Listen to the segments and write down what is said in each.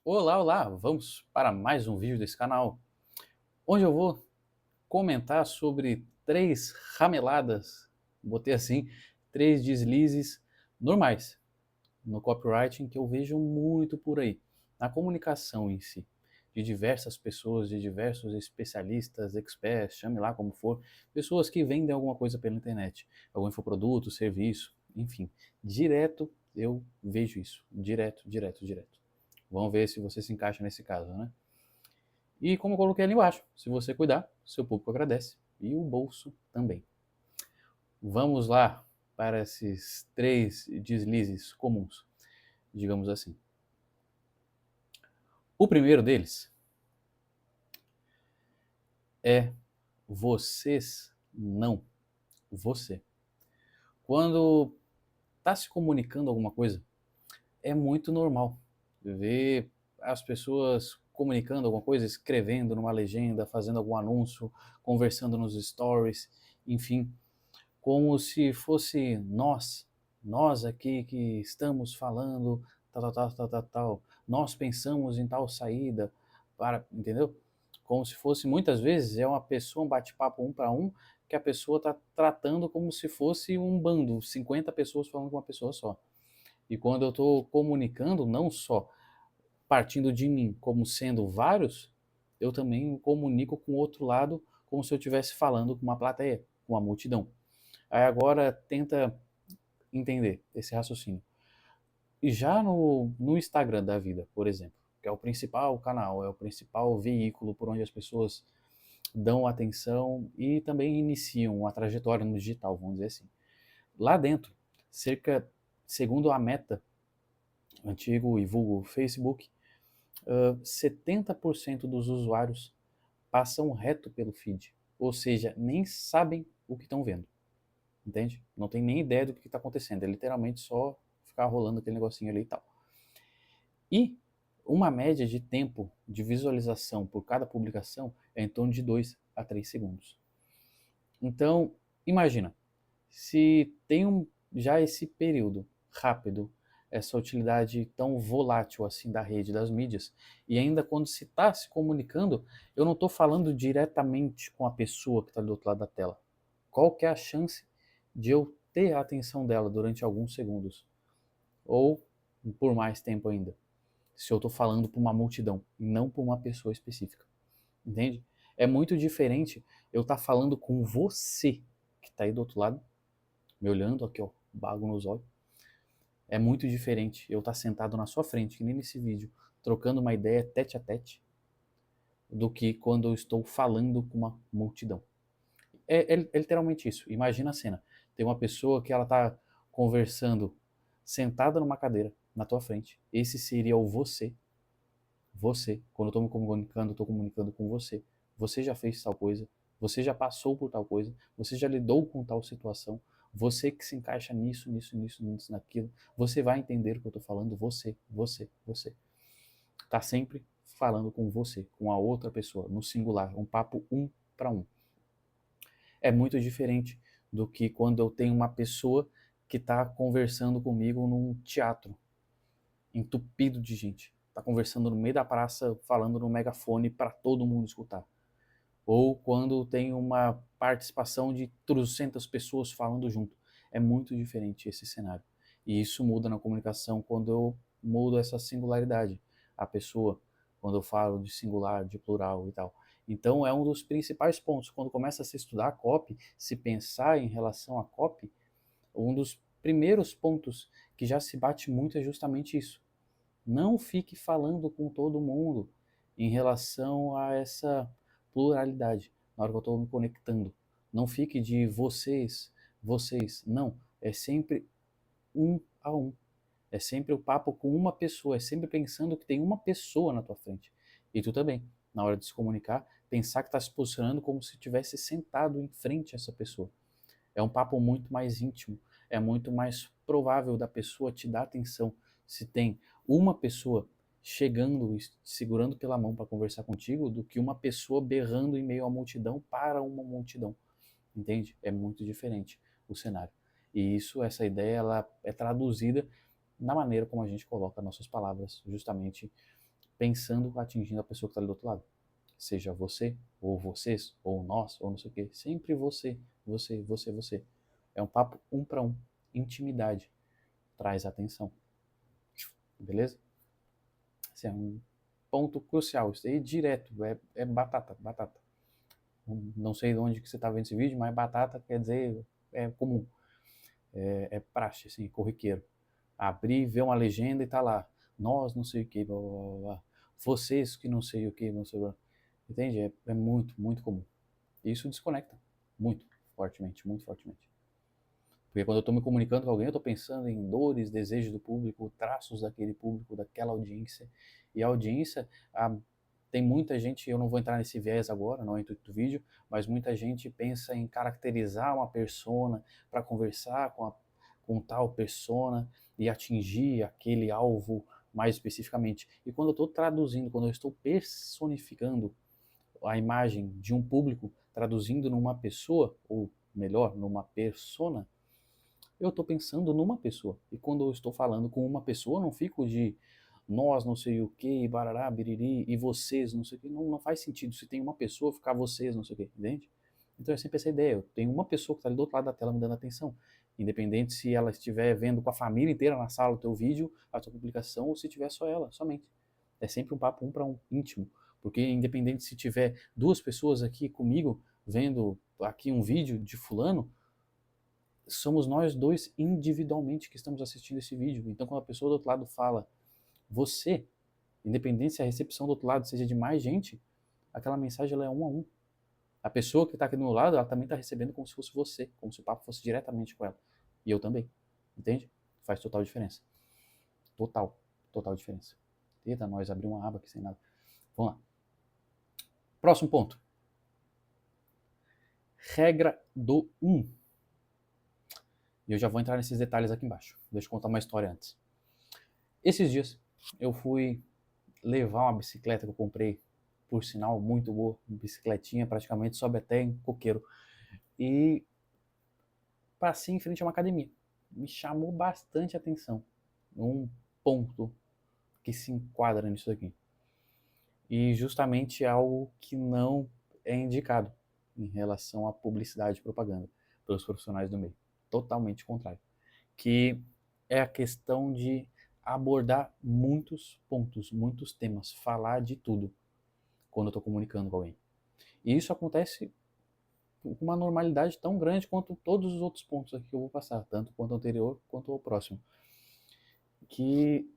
Olá, olá! Vamos para mais um vídeo desse canal, onde eu vou comentar sobre três rameladas, botei assim, três deslizes normais no copywriting que eu vejo muito por aí, na comunicação em si, de diversas pessoas, de diversos especialistas, experts, chame lá como for, pessoas que vendem alguma coisa pela internet, algum infoproduto, serviço, enfim, direto eu vejo isso, direto, direto, direto. Vamos ver se você se encaixa nesse caso, né? E como eu coloquei ali embaixo, se você cuidar, seu público agradece e o bolso também. Vamos lá para esses três deslizes comuns, digamos assim. O primeiro deles é vocês não, você. Quando está se comunicando alguma coisa, é muito normal ver as pessoas comunicando alguma coisa, escrevendo numa legenda, fazendo algum anúncio, conversando nos stories, enfim, como se fosse nós aqui que estamos falando tal, tal, tal, tal, tal, tal. Nós pensamos em tal saída para, entendeu? Como se fosse, muitas vezes, é uma pessoa, um bate-papo um para um, que a pessoa está tratando como se fosse um bando, 50 pessoas falando com uma pessoa só. E quando eu estou comunicando, não só partindo de mim como sendo vários, eu também comunico com o outro lado como se eu estivesse falando com uma plateia, com uma multidão. Aí agora tenta entender esse raciocínio. E já no Instagram da vida, por exemplo, que é o principal canal, é o principal veículo por onde as pessoas dão atenção e também iniciam a trajetória no digital, vamos dizer assim. Lá dentro, cerca, segundo a Meta, antigo e vulgo Facebook, 70% dos usuários passam reto pelo feed, ou seja, nem sabem o que estão vendo, entende? Não tem nem ideia do que está acontecendo, é literalmente só ficar rolando aquele negocinho ali e tal. E uma média de tempo de visualização por cada publicação é em torno de 2 a 3 segundos. Então, imagina, se tem já esse período rápido, essa utilidade tão volátil assim da rede, das mídias, e ainda quando se está se comunicando, eu não estou falando diretamente com a pessoa que está do outro lado da tela. Qual que é a chance de eu ter a atenção dela durante alguns segundos? Ou por mais tempo ainda, se eu estou falando para uma multidão e não para uma pessoa específica, entende? É muito diferente eu estar falando com você que está aí do outro lado, me olhando aqui, ó, bago nos olhos. É muito diferente eu estar sentado na sua frente, que nem nesse vídeo, trocando uma ideia tete a tete, do que quando eu estou falando com uma multidão. É literalmente isso. Imagina a cena. Tem uma pessoa que ela está conversando sentada numa cadeira na tua frente. Esse seria o você. Você. Quando eu estou me comunicando, estou comunicando com você. Você já fez tal coisa. Você já passou por tal coisa. Você já lidou com tal situação. Você que se encaixa nisso, nisso, nisso, nisso, naquilo. Você vai entender o que eu estou falando. Você, você, você. Tá sempre falando com você, com a outra pessoa, no singular. Um papo um para um. É muito diferente do que quando eu tenho uma pessoa que está conversando comigo num teatro entupido de gente. Está conversando no meio da praça, falando no megafone para todo mundo escutar. Ou quando tem uma participação de 300 pessoas falando junto. É muito diferente esse cenário. E isso muda na comunicação quando eu mudo essa singularidade. A pessoa, quando eu falo de singular, de plural e tal. Então é um dos principais pontos. Quando começa a se estudar a copy, se pensar em relação à copy, um dos primeiros pontos que já se bate muito é justamente isso. Não fique falando com todo mundo em relação a essa pluralidade, na hora que eu estou me conectando. Não fique de vocês, vocês. Não. É sempre um a um. É sempre o papo com uma pessoa. É sempre pensando que tem uma pessoa na tua frente. E tu também, na hora de se comunicar, pensar que está se posicionando como se estivesse sentado em frente a essa pessoa. É um papo muito mais íntimo, é muito mais provável da pessoa te dar atenção se tem uma pessoa chegando e segurando pela mão para conversar contigo do que uma pessoa berrando em meio à multidão para uma multidão, entende? É muito diferente o cenário. E isso, essa ideia, ela é traduzida na maneira como a gente coloca nossas palavras, justamente pensando, atingindo a pessoa que está ali do outro lado. Seja você, ou vocês, ou nós, ou não sei o quê. Sempre você, você, você, você. É um papo um para um. Intimidade. Traz atenção. Beleza? Esse é um ponto crucial. Isso aí direto. É batata, batata. Não sei de onde que você está vendo esse vídeo, mas batata quer dizer é comum. É praxe, assim, corriqueiro. Abrir, ver uma legenda e tá lá. Nós não sei o que, blá, blá, blá, blá. Vocês que não sei o que, não sei o que. Entende? É muito, muito comum. E isso desconecta muito fortemente, muito fortemente. Porque quando eu estou me comunicando com alguém, eu estou pensando em dores, desejos do público, traços daquele público, daquela audiência. E a audiência, tem muita gente, eu não vou entrar nesse viés agora, não é o intuito do vídeo, mas muita gente pensa em caracterizar uma persona para conversar com tal persona e atingir aquele alvo mais especificamente. E quando eu estou traduzindo, quando eu estou personificando a imagem de um público, traduzindo numa pessoa, ou melhor, numa persona, eu estou pensando numa pessoa. E quando eu estou falando com uma pessoa, eu não fico de nós não sei o que, barará, biriri, e vocês não sei o que. Não, não faz sentido. Se tem uma pessoa, ficar vocês não sei o que, entende? Então é sempre essa ideia. Eu tenho uma pessoa que está ali do outro lado da tela me dando atenção. Independente se ela estiver vendo com a família inteira na sala o teu vídeo, a tua publicação, ou se tiver só ela, somente. É sempre um papo um para um, íntimo. Porque independente se tiver duas pessoas aqui comigo, vendo aqui um vídeo de fulano, somos nós dois individualmente que estamos assistindo esse vídeo. Então, quando a pessoa do outro lado fala você, independente se a recepção do outro lado seja de mais gente, aquela mensagem ela é um a um. A pessoa que está aqui do meu lado, ela também está recebendo como se fosse você, como se o papo fosse diretamente com ela. E eu também. Entende? Faz total diferença. Total. Total diferença. Eita, nós abrimos uma aba aqui sem nada. Vamos lá. Próximo ponto. Regra do 1. E eu já vou entrar nesses detalhes aqui embaixo. Deixa eu contar uma história antes. Esses dias eu fui levar uma bicicleta que eu comprei, por sinal, muito boa, bicicletinha, praticamente sobe até em coqueiro. E passei em frente a uma academia. Me chamou bastante atenção. Um ponto que se enquadra nisso aqui. E justamente algo que não é indicado em relação à publicidade e propaganda pelos profissionais do meio. Totalmente contrário. Que é a questão de abordar muitos pontos, muitos temas, falar de tudo quando eu estou comunicando com alguém. E isso acontece com uma normalidade tão grande quanto todos os outros pontos aqui que eu vou passar, tanto quanto o anterior quanto o próximo. Que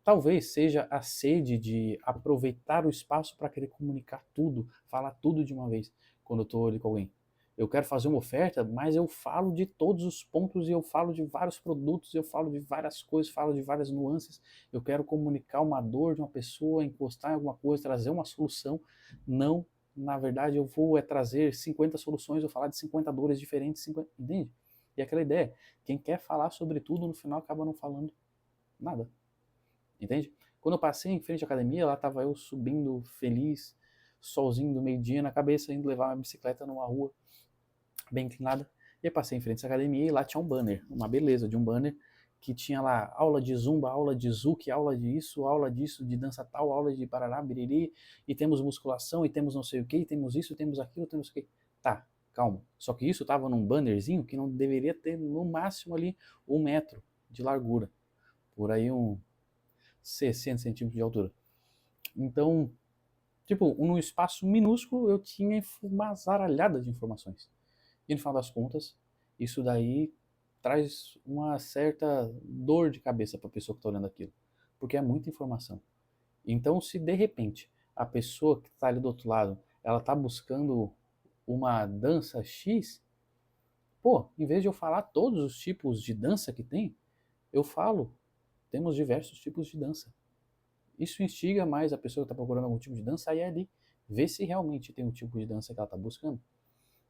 talvez seja a sede de aproveitar o espaço para querer comunicar tudo, falar tudo de uma vez quando eu estou ali com alguém. Eu quero fazer uma oferta, mas eu falo de todos os pontos e eu falo de vários produtos, eu falo de várias coisas, falo de várias nuances. Eu quero comunicar uma dor de uma pessoa, encostar em alguma coisa, trazer uma solução. Não, na verdade, eu vou trazer 50 soluções, eu falar de 50 dores diferentes, 50, entende? E aquela ideia, quem quer falar sobre tudo, no final acaba não falando nada. Entende? Quando eu passei em frente à academia, lá estava eu subindo feliz, solzinho do meio-dia na cabeça, indo levar uma bicicleta numa rua bem inclinada. E aí passei em frente à academia e lá tinha um banner, uma beleza de um banner que tinha lá aula de zumba, aula de zuki, aula de isso, aula disso, de dança tal, aula de parará, biriri, e temos musculação, e temos não sei o que, e temos isso, temos aquilo, temos o que. Tá, calma. Só que isso estava num bannerzinho que não deveria ter no máximo ali 1 metro de largura. Por aí 60 centímetros de altura. Então, tipo, num espaço minúsculo eu tinha uma zaralhada de informações. E no final das contas, isso daí traz uma certa dor de cabeça para a pessoa que está olhando aquilo, porque é muita informação. Então, se de repente a pessoa que está ali do outro lado, ela está buscando uma dança X, pô, em vez de eu falar todos os tipos de dança que tem, eu falo, temos diversos tipos de dança. Isso instiga mais a pessoa que está procurando algum tipo de dança a ir ali, ver se realmente tem o tipo de dança que ela está buscando,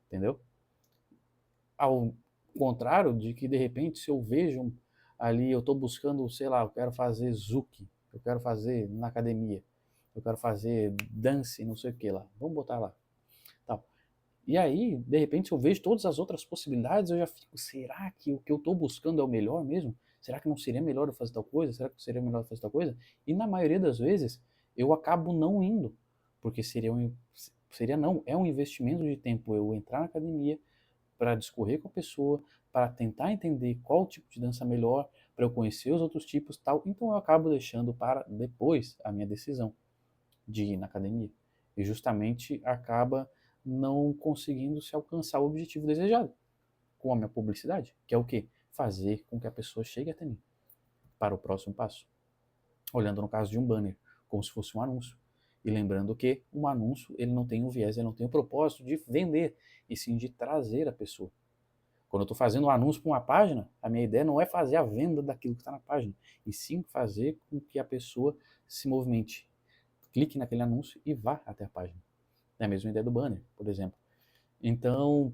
entendeu? Ao contrário de que, de repente, se eu vejo ali, eu estou buscando, sei lá, eu quero fazer Zuki, eu quero fazer na academia, eu quero fazer dance, não sei o que lá, vamos botar lá. Tal. E aí, de repente, se eu vejo todas as outras possibilidades, eu já fico, será que o que eu estou buscando é o melhor mesmo? Será que não seria melhor eu fazer tal coisa? Será que seria melhor eu fazer tal coisa? E na maioria das vezes, eu acabo não indo, porque é um investimento de tempo eu entrar na academia para discorrer com a pessoa, para tentar entender qual tipo de dança melhor, para eu conhecer os outros tipos, tal. Então eu acabo deixando para depois a minha decisão de ir na academia. E justamente acaba não conseguindo se alcançar o objetivo desejado com a minha publicidade, que é o quê? Fazer com que a pessoa chegue até mim para o próximo passo. Olhando no caso de um banner, como se fosse um anúncio. E lembrando que um anúncio ele não tem um viés, ele não tem o propósito de vender, e sim de trazer a pessoa. Quando eu estou fazendo um anúncio para uma página, a minha ideia não é fazer a venda daquilo que está na página, e sim fazer com que a pessoa se movimente, clique naquele anúncio e vá até a página. É a mesma ideia do banner, por exemplo. Então,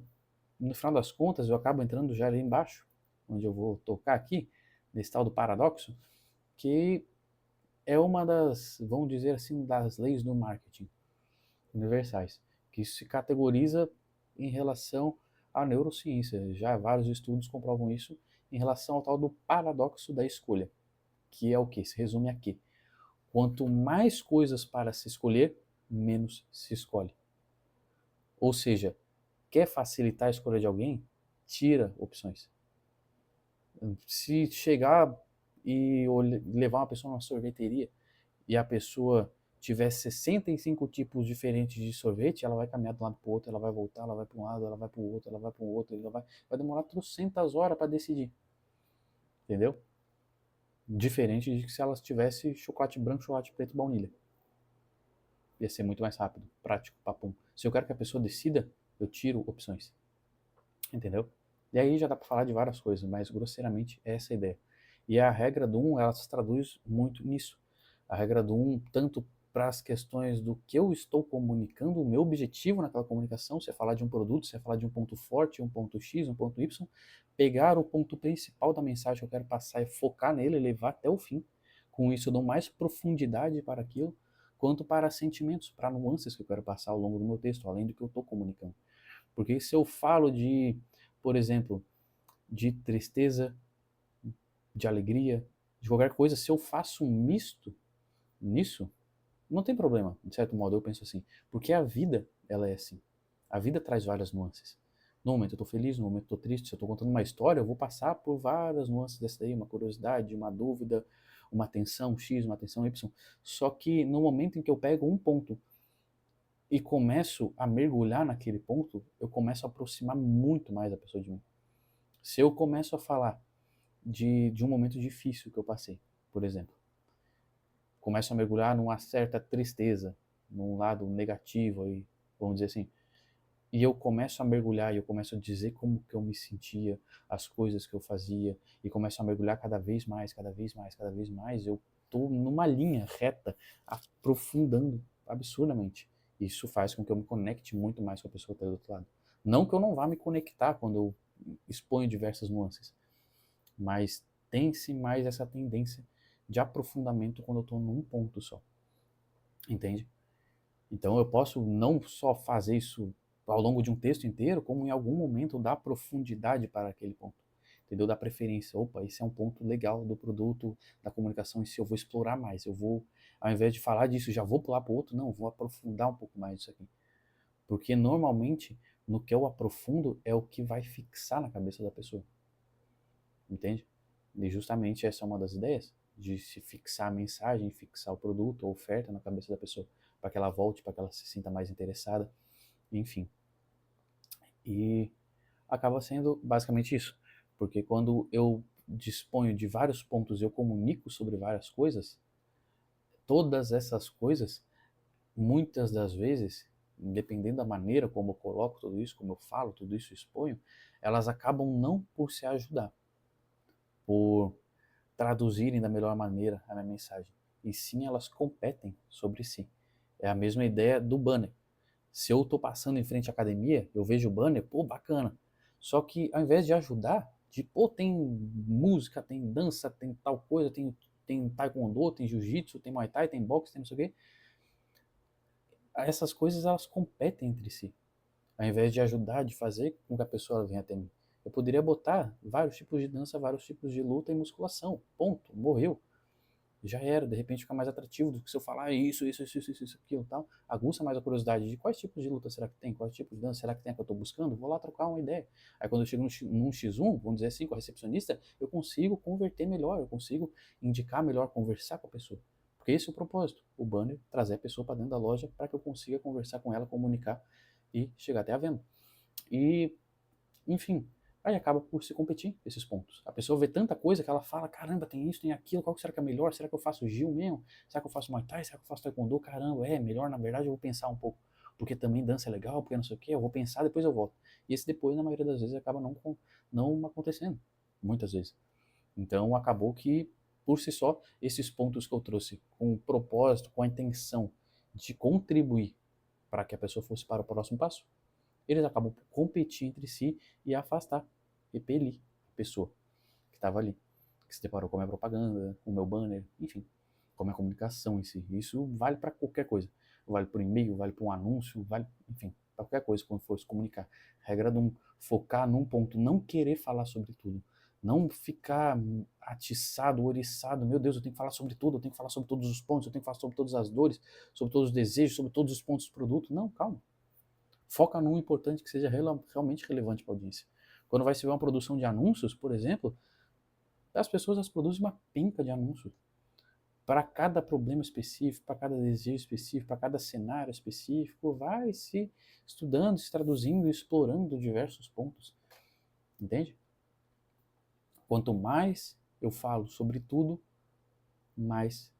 no final das contas, eu acabo entrando já ali embaixo, onde eu vou tocar aqui, nesse tal do paradoxo, que é uma das, vamos dizer assim, das leis do marketing universais, que isso se categoriza em relação à neurociência. Já vários estudos comprovam isso em relação ao tal do paradoxo da escolha, que é o que? Se resume a quê? Quanto mais coisas para se escolher, menos se escolhe. Ou seja, quer facilitar a escolha de alguém? Tira opções. Se chegar e levar uma pessoa numa sorveteria e a pessoa tiver 65 tipos diferentes de sorvete, ela vai caminhar de um lado para o outro, ela vai voltar, ela vai para um lado, ela vai para o outro, ela vai para o outro, vai demorar 300 horas para decidir. Entendeu? Diferente de que se ela tivesse chocolate branco, chocolate preto, baunilha. Ia ser muito mais rápido, prático, papum. Se eu quero que a pessoa decida, eu tiro opções. Entendeu? E aí já dá para falar de várias coisas, mas grosseiramente é essa a ideia. E a regra do 1, ela se traduz muito nisso. A regra do 1, tanto para as questões do que eu estou comunicando, o meu objetivo naquela comunicação, se é falar de um produto, se é falar de um ponto forte, um ponto X, um ponto Y, pegar o ponto principal da mensagem que eu quero passar e focar nele e levar até o fim. Com isso eu dou mais profundidade para aquilo, quanto para sentimentos, para nuances que eu quero passar ao longo do meu texto, além do que eu estou comunicando. Porque se eu falo de, por exemplo, de tristeza, de alegria, de qualquer coisa, se eu faço um misto nisso, não tem problema, de certo modo, eu penso assim. Porque a vida, ela é assim. A vida traz várias nuances. No momento eu estou feliz, no momento eu estou triste. Se eu estou contando uma história, eu vou passar por várias nuances dessa daí, uma curiosidade, uma dúvida, uma tensão X, uma tensão Y. Só que no momento em que eu pego um ponto e começo a mergulhar naquele ponto, eu começo a aproximar muito mais a pessoa de mim. Se eu começo a falar de um momento difícil que eu passei, por exemplo, começo a mergulhar numa certa tristeza, num lado negativo aí, vamos dizer assim, e eu começo a mergulhar e eu começo a dizer como que eu me sentia, as coisas que eu fazia, e começo a mergulhar cada vez mais, cada vez mais, cada vez mais, eu tô numa linha reta, aprofundando absurdamente. Isso faz com que eu me conecte muito mais com a pessoa que está do outro lado. Não que eu não vá me conectar quando eu exponho diversas nuances, mas tem-se mais essa tendência de aprofundamento quando eu estou num ponto só. Entende? Então eu posso não só fazer isso ao longo de um texto inteiro, como em algum momento dar profundidade para aquele ponto. Entendeu? Dar preferência. Opa, esse é um ponto legal do produto, da comunicação em si, eu vou explorar mais. Eu vou, ao invés de falar disso, já vou pular para o outro, não, vou aprofundar um pouco mais isso aqui. Porque normalmente, no que eu aprofundo, é o que vai fixar na cabeça da pessoa. Entende? E justamente essa é uma das ideias, de se fixar a mensagem, fixar o produto, a oferta na cabeça da pessoa, para que ela volte, para que ela se sinta mais interessada, enfim. E acaba sendo basicamente isso, porque quando eu disponho de vários pontos, eu comunico sobre várias coisas, todas essas coisas, muitas das vezes, dependendo da maneira como eu coloco tudo isso, como eu falo tudo isso, exponho, elas acabam não por se ajudar, por traduzirem da melhor maneira a minha mensagem, e sim elas competem sobre si. É a mesma ideia do banner. Se eu estou passando em frente à academia, eu vejo o banner, pô, bacana. Só que ao invés de ajudar, de pô, tem música, tem dança, tem tal coisa, tem taekwondo, tem jiu-jitsu, tem muay thai, tem boxe, tem não sei o quê. Essas coisas elas competem entre si. Ao invés de ajudar, de fazer com que a pessoa venha até mim. Eu poderia botar vários tipos de dança, vários tipos de luta e musculação. Ponto. Morreu. já era, de repente fica mais atrativo do que se eu falar isso, aquilo, tal. Aguça mais a curiosidade de quais tipos de luta será que tem, quais tipos de dança será que tem a que eu estou buscando, vou lá trocar uma ideia. Aí quando eu chego num X1, vamos dizer assim, com a recepcionista, eu consigo converter melhor, eu consigo indicar melhor, conversar com a pessoa. Porque esse é o propósito, o banner, trazer a pessoa para dentro da loja para que eu consiga conversar com ela, comunicar e chegar até a venda. E, enfim, aí acaba por se competir esses pontos. A pessoa vê tanta coisa que ela fala, caramba, tem isso, tem aquilo, qual será que é melhor? Será que eu faço Gil mesmo? Será que eu faço Muay Thai? Será que eu faço Taekwondo? Caramba, é melhor, na verdade eu vou pensar um pouco. Porque também dança é legal, porque não sei o que, eu vou pensar, depois eu volto. E esse depois, na maioria das vezes, acaba não acontecendo. Muitas vezes. Então acabou que, por si só, esses pontos que eu trouxe com o propósito, com a intenção de contribuir para que a pessoa fosse para o próximo passo, eles acabam por competir entre si e afastar, repelir a pessoa que estava ali, que se deparou com a minha propaganda, com o meu banner, enfim, com a minha comunicação em si. Isso vale para qualquer coisa. Vale para um e-mail, vale para um anúncio, vale, enfim, para qualquer coisa quando for se comunicar. Regra de focar num ponto, não querer falar sobre tudo. Não ficar atiçado, oriçado, meu Deus, eu tenho que falar sobre tudo, eu tenho que falar sobre todos os pontos, eu tenho que falar sobre todas as dores, sobre todos os desejos, sobre todos os pontos do produto. Não, calma. Foca num importante que seja realmente relevante para a audiência. Quando vai se ver uma produção de anúncios, por exemplo, as pessoas produzem uma penca de anúncios para cada problema específico, para cada desejo específico, para cada cenário específico, vai se estudando, se traduzindo, explorando diversos pontos, entende? Quanto mais eu falo sobre tudo, mais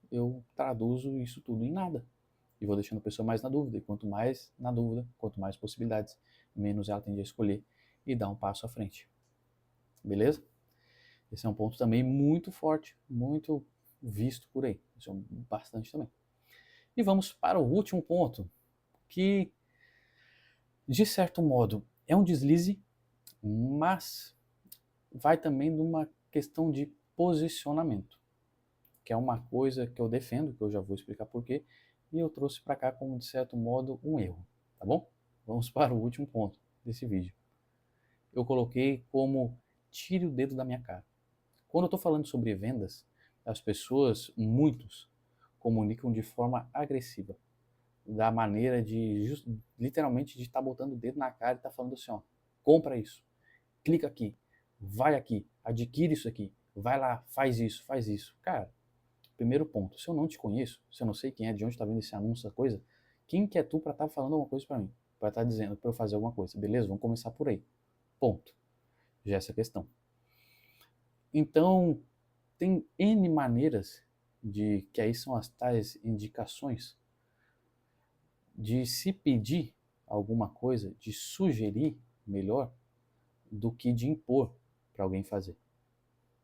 eu traduzo isso tudo em nada. E vou deixando a pessoa mais na dúvida. E quanto mais na dúvida, quanto mais possibilidades, menos ela tende a escolher e dar um passo à frente. Beleza? Esse é um ponto também muito forte, muito visto por aí. Isso é bastante também. E vamos para o último ponto, que de certo modo é um deslize, mas vai também numa questão de posicionamento, que é uma coisa que eu defendo, que eu já vou explicar por quê, e eu trouxe para cá como de certo modo um erro, tá bom? Vamos para o último ponto desse vídeo. Eu coloquei como tire o dedo da minha cara. Quando eu estou falando sobre vendas, as pessoas, muitos, comunicam de forma agressiva, da maneira de, literalmente, de estar botando o dedo na cara e estar falando assim, ó, compra isso, clica aqui, vai aqui, adquire isso aqui, vai lá, faz isso, faz isso. Cara, primeiro ponto, se eu não te conheço, se eu não sei quem é, de onde está vindo esse anúncio, essa coisa, quem que é tu para estar falando alguma coisa para mim? Para estar dizendo para eu fazer alguma coisa, beleza? Vamos começar por aí. Ponto. Já essa questão. Então, tem N maneiras de, que aí são as tais indicações, de se pedir alguma coisa, de sugerir melhor, do que de impor para alguém fazer.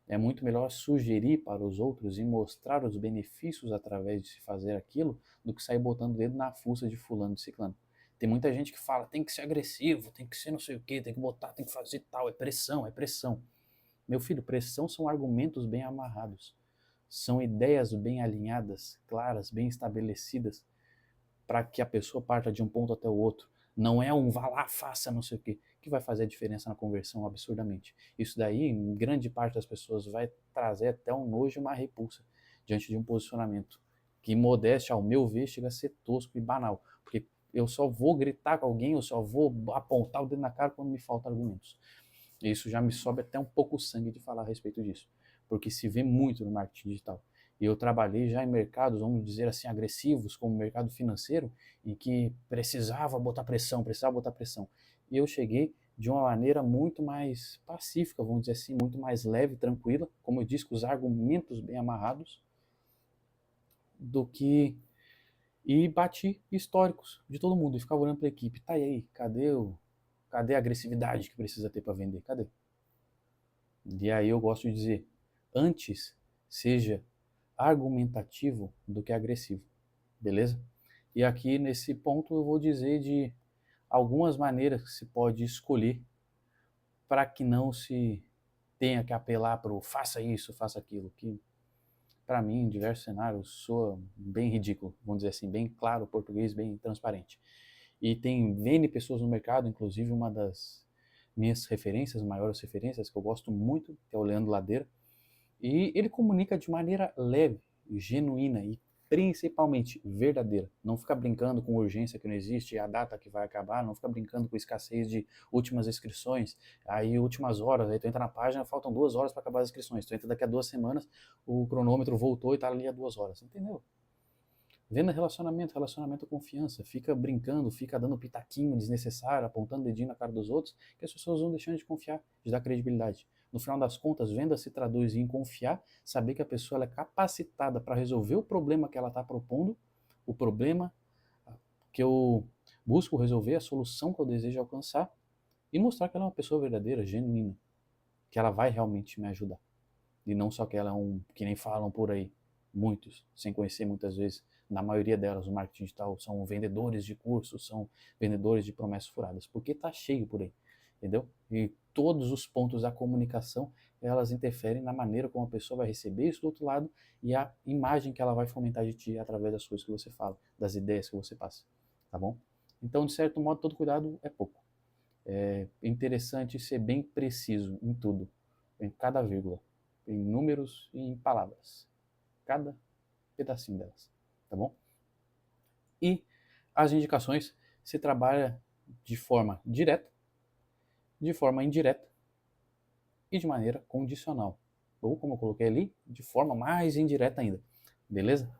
É muito melhor sugerir para os outros e mostrar os benefícios através de se fazer aquilo do que sair botando o dedo na fuça de fulano de ciclano. Tem muita gente que fala, tem que ser agressivo, tem que ser não sei o que, tem que botar, tem que fazer tal, é pressão, é pressão. Meu filho, pressão são argumentos bem amarrados. São ideias bem alinhadas, claras, bem estabelecidas, para que a pessoa parta de um ponto até o outro. Não é um vá lá, faça não sei o quê, que vai fazer a diferença na conversão absurdamente. Isso daí, em grande parte das pessoas, vai trazer até um nojo e uma repulsa diante de um posicionamento que, modéstia, ao meu ver, chega a ser tosco e banal. Porque eu só vou gritar com alguém, eu só vou apontar o dedo na cara quando me faltam argumentos. E isso já me sobe até um pouco o sangue de falar a respeito disso, porque se vê muito no marketing digital. E eu trabalhei já em mercados, vamos dizer assim, agressivos, como o mercado financeiro, em que precisava botar pressão, precisava botar pressão. E eu cheguei de uma maneira muito mais pacífica, vamos dizer assim, muito mais leve, tranquila, como eu disse, com os argumentos bem amarrados, do que... E bati históricos de todo mundo, e ficava olhando para a equipe, tá, e aí, cadê a agressividade que precisa ter para vender? Cadê? E aí eu gosto de dizer, antes seja argumentativo do que agressivo, beleza? E aqui nesse ponto eu vou dizer de algumas maneiras que se pode escolher para que não se tenha que apelar para o faça isso, faça aquilo, que para mim em diversos cenários soa bem ridículo, vamos dizer assim, bem claro, português bem transparente. E tem N pessoas no mercado, inclusive uma das minhas referências, maiores referências, que eu gosto muito, que é o Leandro Ladeira. E ele comunica de maneira leve, genuína e principalmente verdadeira. Não fica brincando com urgência que não existe, a data que vai acabar, não fica brincando com escassez de últimas inscrições, aí últimas horas, aí tu entra na página, faltam 2 horas para acabar as inscrições, tu entra daqui a 2 semanas, o cronômetro voltou e tá ali a 2 horas, entendeu? Venda relacionamento, relacionamento é confiança, fica brincando, fica dando pitaquinho desnecessário, apontando dedinho na cara dos outros, que as pessoas vão deixando de confiar, de dar credibilidade. No final das contas, venda se traduz em confiar, saber que a pessoa é capacitada para resolver o problema que ela está propondo, o problema que eu busco resolver, a solução que eu desejo alcançar, e mostrar que ela é uma pessoa verdadeira, genuína, que ela vai realmente me ajudar. E não só que ela é que nem falam por aí, muitos, sem conhecer muitas vezes, na maioria delas, o marketing digital são vendedores de cursos, são vendedores de promessas furadas, porque está cheio por aí, entendeu? E todos os pontos da comunicação, elas interferem na maneira como a pessoa vai receber isso do outro lado e a imagem que ela vai fomentar de ti através das coisas que você fala, das ideias que você passa, tá bom? Então, de certo modo, todo cuidado é pouco. É interessante ser bem preciso em tudo, em cada vírgula, em números e em palavras, cada pedacinho delas, tá bom? E as indicações se trabalha de forma direta, de forma indireta e de maneira condicional, ou como eu coloquei ali, de forma mais indireta ainda, beleza?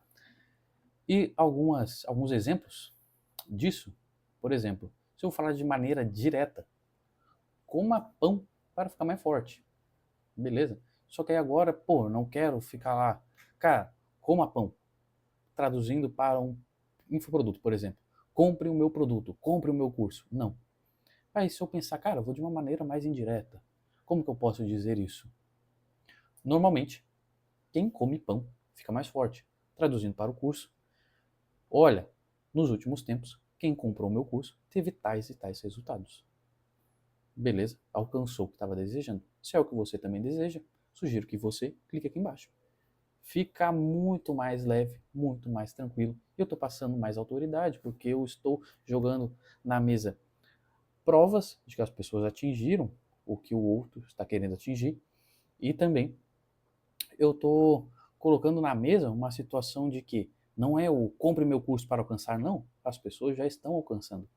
E alguns exemplos disso, por exemplo, se eu falar de maneira direta, coma pão para ficar mais forte. Beleza? Só que aí agora, pô, eu não quero ficar lá. Cara, coma pão. Traduzindo para um infoproduto, por exemplo. Compre o meu produto, compre o meu curso. Não. Aí se eu pensar, cara, eu vou de uma maneira mais indireta. Como que eu posso dizer isso? Normalmente, quem come pão fica mais forte. Traduzindo para o curso, olha, nos últimos tempos, quem comprou o meu curso teve tais e tais resultados. Beleza? Alcançou o que estava desejando. Se é o que você também deseja, sugiro que você clique aqui embaixo. Fica muito mais leve, muito mais tranquilo. Eu estou passando mais autoridade, porque eu estou jogando na mesa provas de que as pessoas atingiram o que o outro está querendo atingir. E também eu estou colocando na mesa uma situação de que não é o compre meu curso para alcançar, não. As pessoas já estão alcançando.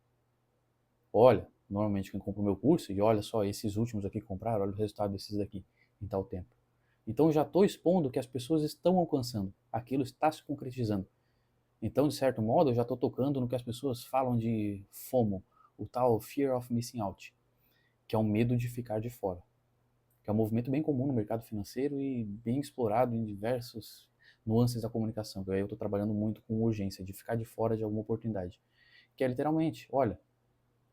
Olha, normalmente quem compra o meu curso, e olha só, esses últimos aqui compraram, olha o resultado desses daqui em tal tempo. Então já estou expondo que as pessoas estão alcançando, aquilo está se concretizando. Então, de certo modo, eu já estou tocando no que as pessoas falam de FOMO, o tal Fear of Missing Out, que é o medo de ficar de fora, que é um movimento bem comum no mercado financeiro e bem explorado em diversas nuances da comunicação, que aí eu estou trabalhando muito com urgência, de ficar de fora de alguma oportunidade, que é literalmente, olha,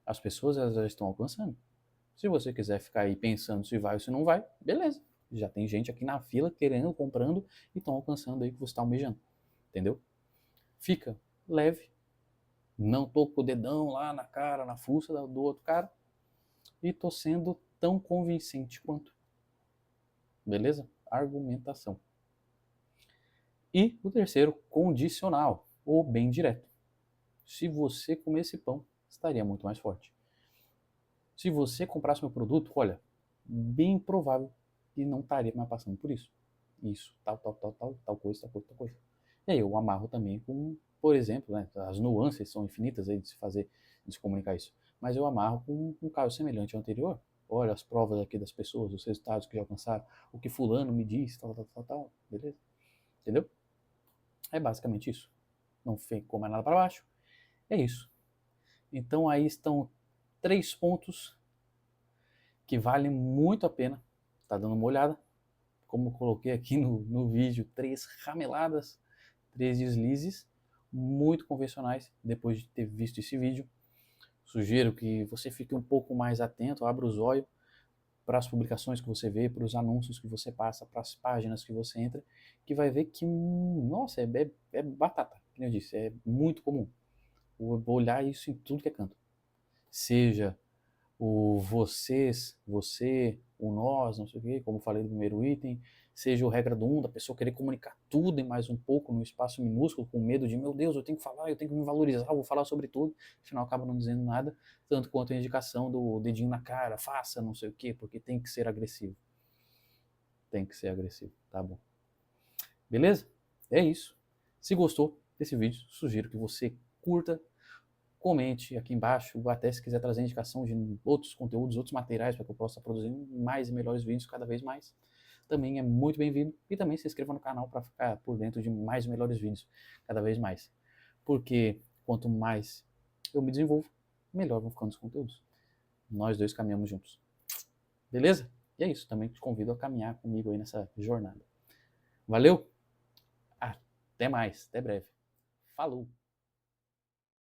as pessoas elas já estão alcançando. Se você quiser ficar aí pensando se vai ou se não vai, beleza. Já tem gente aqui na fila querendo, comprando e estão alcançando aí o que você está almejando. Entendeu? Fica leve. Não tô com o dedão lá na cara, na fuça do outro cara. E tô sendo tão convincente quanto. Beleza? Argumentação. E o terceiro, condicional, ou bem direto. Se você comer esse pão, estaria muito mais forte. Se você comprasse meu produto, olha, bem provável que não estaria mais passando por isso. Isso, tal coisa, tal coisa, tal coisa. E aí eu amarro também com, por exemplo, né, as nuances são infinitas aí de se fazer, de se comunicar isso. Mas eu amarro com um caso semelhante ao anterior. Olha as provas aqui das pessoas, os resultados que já alcançaram, o que fulano me diz, tal, beleza? Entendeu? É basicamente isso. Não ficou mais nada para baixo. É isso. Então aí estão 3 pontos que vale muito a pena estar dando uma olhada. Como eu coloquei aqui no vídeo, 3 rameladas, 3 deslizes muito convencionais depois de ter visto esse vídeo. Sugiro que você fique um pouco mais atento, abra os olhos para as publicações que você vê, para os anúncios que você passa, para as páginas que você entra, que vai ver que, nossa, é batata, como eu disse, é muito comum. Vou olhar isso em tudo que é canto. Seja o vocês, você, o nós, não sei o quê, como falei no primeiro item, seja o regra do da pessoa querer comunicar tudo e mais um pouco num espaço minúsculo, com medo de, meu Deus, eu tenho que falar, eu tenho que me valorizar, vou falar sobre tudo, afinal acaba não dizendo nada, tanto quanto a indicação do dedinho na cara, faça não sei o quê, porque tem que ser agressivo. tem que ser agressivo, tá bom? Beleza? É isso. Se gostou desse vídeo, sugiro que você curta, comente aqui embaixo, até se quiser trazer indicação de outros conteúdos, outros materiais para que eu possa produzir mais e melhores vídeos cada vez mais. Também é muito bem-vindo. E também se inscreva no canal para ficar por dentro de mais e melhores vídeos cada vez mais. Porque quanto mais eu me desenvolvo, melhor vão ficando os conteúdos. Nós dois caminhamos juntos. Beleza? E é isso. Também te convido a caminhar comigo aí nessa jornada. Valeu? Até mais. Até breve. Falou!